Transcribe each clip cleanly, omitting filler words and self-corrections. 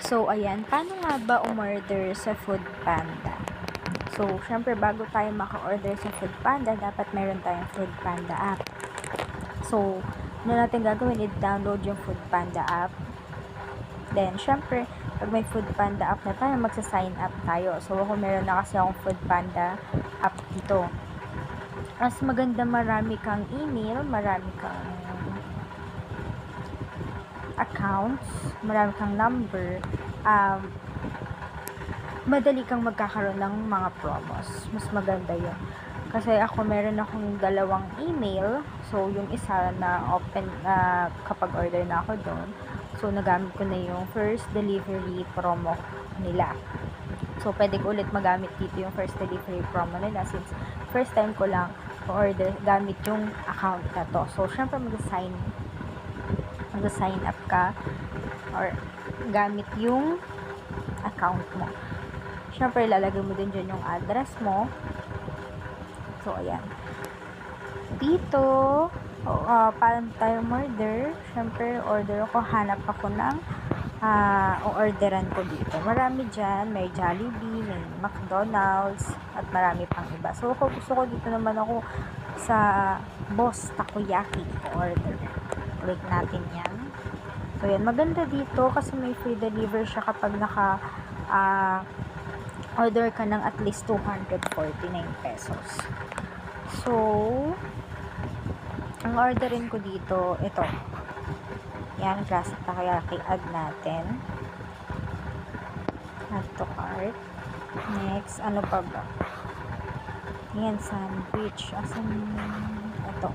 So, ayan, paano nga ba umorder sa Foodpanda? So, syempre, bago tayo maka-order sa Foodpanda, dapat meron tayong Foodpanda app. So, ano natin gagawin? I-download yung Foodpanda app. Then, syempre, pag may Foodpanda app na tayo, magsa-sign up tayo. So, ako meron na kasi akong Foodpanda app dito. Mas maganda, marami kang email, marami kang accounts, marami kang number, madali kang magkakaroon ng mga promos. Mas maganda yun. Kasi ako, meron akong dalawang email. So, yung isa na open kapag order na ako doon. So, nagamit ko na yung first delivery promo nila. So, pwede ko ulit magamit dito yung first delivery promo nila since first time ko lang order gamit yung account na to. So, syempre mag-sign up ka or gamit yung account mo. Syempre, ilalagay mo din dyan yung address mo. So, ayan. Dito, paano tayo order? Syempre, order ako, hanap ako ng orderan ko dito. Marami dyan. May Jollibee, may McDonald's, at marami pang iba. So, gusto ko dito naman ako sa Boss Takoyaki order. Click natin yan. So, yan. Maganda dito kasi may free deliver siya kapag order ka ng at least 249 pesos. So, ang orderin ko dito, ito. Yan, classic takoyaki. Add natin. Add to cart. Next, ano pa ba? Yan, sandwich. Asan, ito.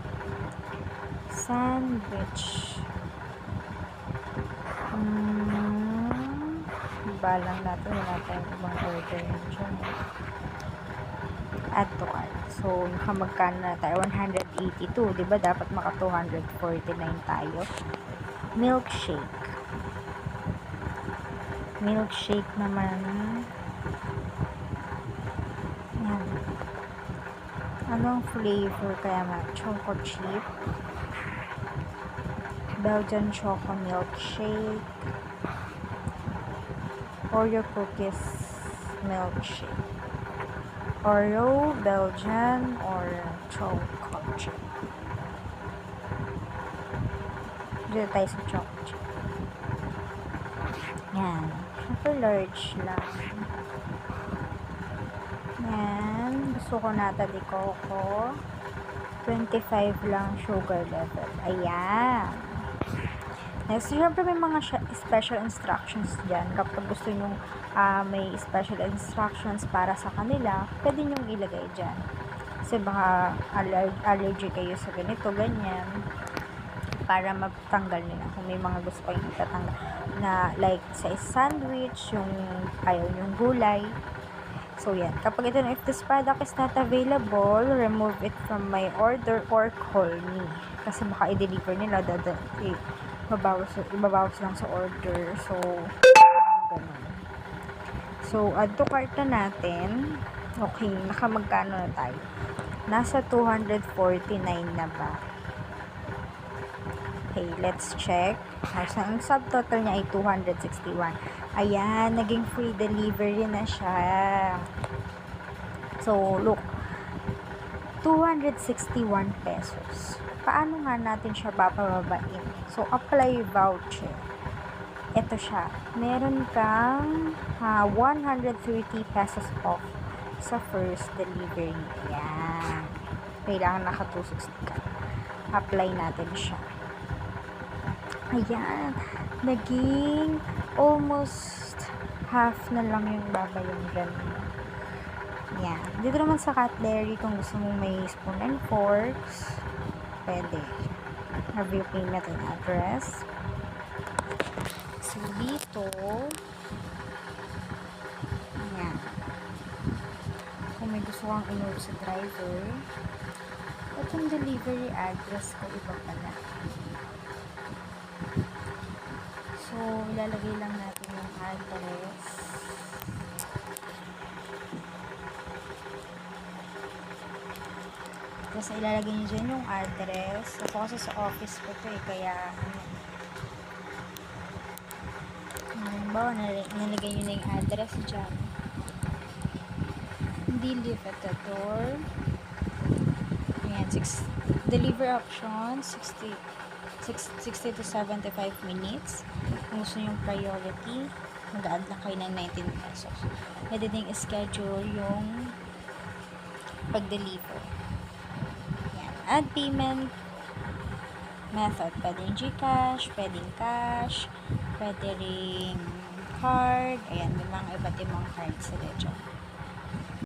Sandwich. Balang natin, wala tayong ibang order dyan. Add to cart. So, nakamagkano na tayo? 182. Diba? Dapat maka 249 tayo. Milkshake. Milkshake naman. Yan. Anong flavor kaya choco chip? Belgian choco milkshake. Oreo cookies milkshake. Oreo, Belgian, or choco chip. Dito tayo sa choco chip. Yan. Super large lang. Yan. Gusto ko nata di coco. 25 lang sugar level. Ayan. Next, syempre may mga special instructions dyan. Kapag gusto nyo may special instructions para sa kanila, pwede nyo ilagay dyan. Kasi baka allergy kayo sa ganito, ganyan. Para magtanggal nila. Kung may mga gusto kayong itatanggal. Na like sa sandwich, yung ayaw yung gulay. So, yan. Kapag ito, if this product is not available, remove it from my order or call me. Kasi baka i-deliver nila, ibabawas lang sa order. So, ganun. So, add to cart na natin. Okay, nakamagkano na tayo? Nasa 249 na ba? Okay, let's check. Ang subtotal niya ay 261. Ayan, naging free delivery na siya. So, look. 261 pesos. Paano nga natin siya papababain? So, apply voucher. Ito siya. Meron kang 130 pesos off sa first delivery. Ayan. Kailangan naka-260 ka. Apply natin siya. Ayan. Naging almost half na lang yung babayaran mo. Ayan. Dito naman sa cutlery, kung gusto mo may spoon and forks, pwede. Review payment and address. So, dito, ayan. Kung may gusto kang in-order sa driver, at yung delivery address ko, iba pala. So, ilalagay lang natin yung address. Tapos, ilalagay nyo dyan yung address. Ito kasi sa office ko to kaya Halimbawa, nalagay nyo na yung address dyan. Hindi leave at the door. Ayan, deliver option, 60 to 75 minutes. Kung gusto nyo yung priority, mag-add lang kayo ng 19 pesos. Pwede din schedule yung pag-deliver. Ayan, add payment method. Pwedeng GCash, pwedeng cash, pwede ring card. Ayan, may mga iba't ibang cards sila dyan.